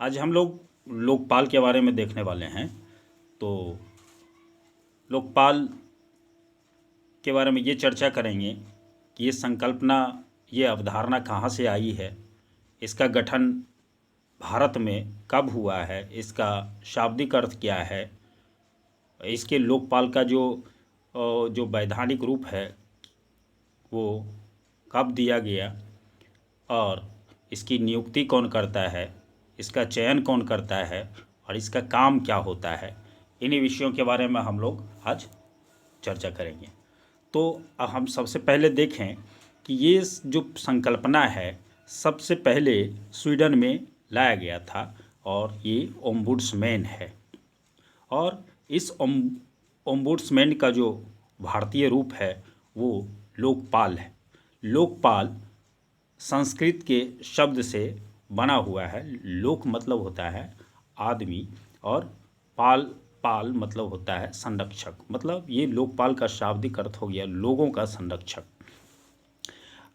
आज हम लोग लोकपाल के बारे में देखने वाले हैं। तो लोकपाल के बारे में ये चर्चा करेंगे कि ये संकल्पना, ये अवधारणा कहाँ से आई है, इसका गठन भारत में कब हुआ है, इसका शाब्दिक अर्थ क्या है, इसके लोकपाल का जो वैधानिक रूप है वो कब दिया गया, और इसकी नियुक्ति कौन करता है, इसका चयन कौन करता है, और इसका काम क्या होता है। इन्हीं विषयों के बारे में हम लोग आज चर्चा करेंगे। तो अब हम सबसे पहले देखें कि ये जो संकल्पना है सबसे पहले स्वीडन में लाया गया था, और ये ओम्बुड्समैन है। और इस ओम्बुड्समैन का जो भारतीय रूप है वो लोकपाल है। लोकपाल संस्कृत के शब्द से बना हुआ है। लोक मतलब होता है आदमी, और पाल पाल मतलब होता है संरक्षक। मतलब ये लोकपाल का शाब्दिक अर्थ हो गया लोगों का संरक्षक।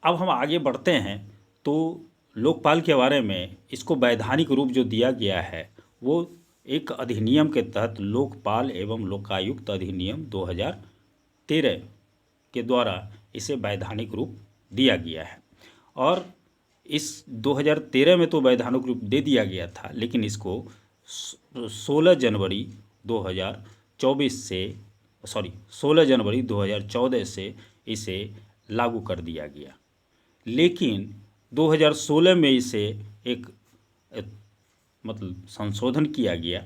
अब हम आगे बढ़ते हैं तो लोकपाल के बारे में इसको वैधानिक रूप जो दिया गया है वो एक अधिनियम के तहत लोकपाल एवं लोकायुक्त अधिनियम 2013 के द्वारा इसे वैधानिक रूप दिया गया है। और इस 2013 में तो वैधानिक रूप दे दिया गया था, लेकिन इसको 16 जनवरी 2014 से इसे लागू कर दिया गया। लेकिन 2016 में इसे एक मतलब संशोधन किया गया,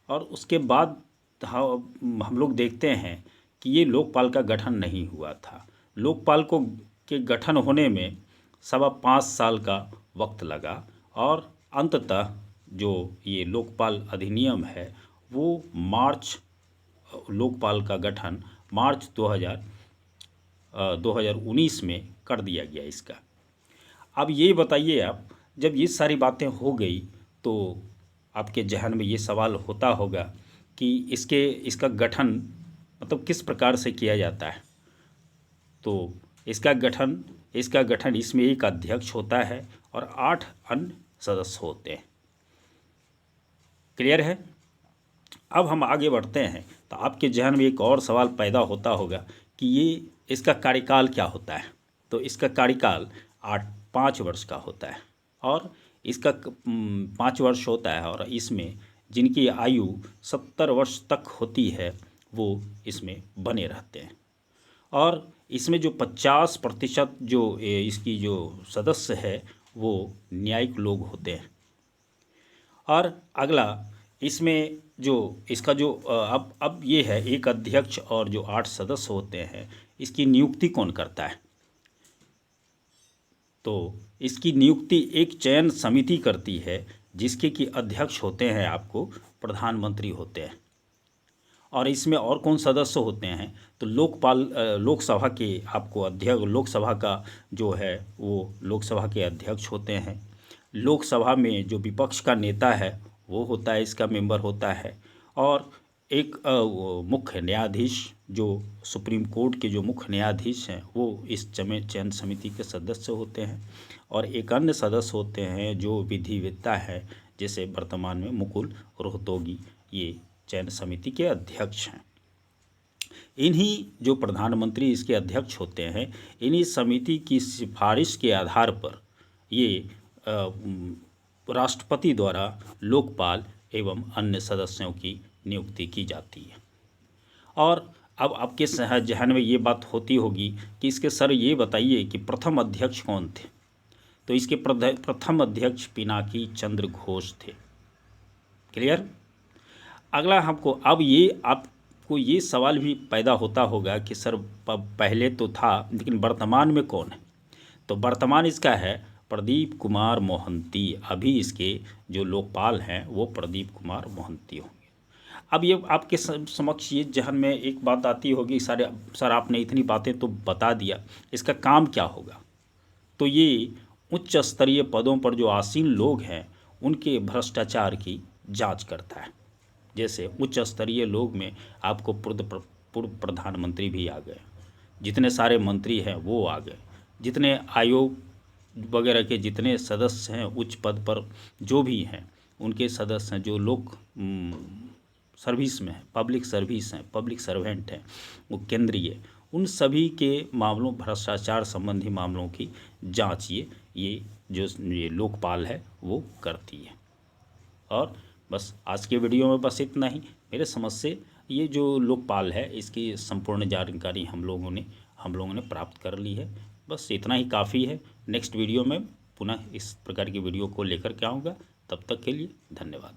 और उसके बाद हम लोग देखते हैं कि ये लोकपाल का गठन नहीं हुआ था। लोकपाल के गठन होने में 5.25 साल का वक्त लगा, और अंततः जो ये लोकपाल अधिनियम है वो लोकपाल का गठन मार्च 2019 में कर दिया गया इसका। अब ये बताइए, आप जब ये सारी बातें हो गई तो आपके जहन में ये सवाल होता होगा कि इसका गठन मतलब किस प्रकार से किया जाता है। तो इसका गठन इसमें एक अध्यक्ष होता है और 8 अन्य सदस्य होते हैं। क्लियर है? अब हम आगे बढ़ते हैं तो आपके जहन में एक और सवाल पैदा होता होगा कि इसका कार्यकाल क्या होता है। तो इसका कार्यकाल 5 वर्ष का होता है, और इसका 5 वर्ष होता है, और इसमें जिनकी आयु 70 वर्ष तक होती है वो इसमें बने रहते हैं। और इसमें जो 50% जो इसकी जो सदस्य है वो न्यायिक लोग होते हैं। और अगला इसमें जो इसका जो अब ये है एक अध्यक्ष और जो 8 सदस्य होते हैं, इसकी नियुक्ति कौन करता है। तो इसकी नियुक्ति एक चयन समिति करती है, जिसके कि अध्यक्ष होते हैं आपको प्रधानमंत्री होते हैं। और इसमें और कौन सदस्य होते हैं तो लोकसभा के आपको अध्यक्ष, लोकसभा का जो है वो लोकसभा के अध्यक्ष होते हैं। लोकसभा में जो विपक्ष का नेता है वो होता है, इसका मेंबर होता है। और एक मुख्य न्यायाधीश, जो सुप्रीम कोर्ट के जो मुख्य न्यायाधीश हैं वो इस चयन समिति के सदस्य होते हैं। और एक अन्य सदस्य होते हैं जो विधिवेत्ता है, जैसे वर्तमान में मुकुल रोहतगी, ये चयन समिति के अध्यक्ष हैं। इन्हीं जो प्रधानमंत्री इसके अध्यक्ष होते हैं, इन्हीं समिति की सिफारिश के आधार पर ये राष्ट्रपति द्वारा लोकपाल एवं अन्य सदस्यों की नियुक्ति की जाती है। और अब आपके जहन में ये बात होती होगी कि इसके सर ये बताइए कि प्रथम अध्यक्ष कौन थे। तो इसके प्रथम अध्यक्ष पिनाकी चंद्र घोष थे। क्लियर? अगला आपको ये सवाल भी पैदा होता होगा कि सर पहले तो था, लेकिन वर्तमान में कौन है। तो वर्तमान इसका है प्रदीप कुमार मोहंती। अभी इसके जो लोकपाल हैं वो प्रदीप कुमार मोहंती होंगे। अब ये आपके समक्ष ये जहन में एक बात आती होगी, सर आपने इतनी बातें तो बता दिया, इसका काम क्या होगा। तो ये उच्च स्तरीय पदों पर जो आसीन लोग हैं उनके भ्रष्टाचार की जांच करता है। जैसे उच्च स्तरीय लोग में आपको पूर्व प्रधानमंत्री भी आ गए, जितने सारे मंत्री हैं वो आ गए, जितने आयोग वगैरह के जितने सदस्य हैं उच्च पद पर जो भी हैं उनके सदस्य हैं जो लोग सर्विस में हैं, पब्लिक सर्विस हैं, पब्लिक सर्वेंट हैं, वो केंद्रीय, उन सभी के मामलों, भ्रष्टाचार संबंधी मामलों की जांच ये लोकपाल है वो करती है। और बस आज के वीडियो में बस इतना ही। मेरे समझ से ये जो लोकपाल है इसकी संपूर्ण जानकारी हम लोगों ने प्राप्त कर ली है। बस इतना ही काफ़ी है। नेक्स्ट वीडियो में पुनः इस प्रकार की वीडियो को लेकर के आऊँगा। तब तक के लिए धन्यवाद।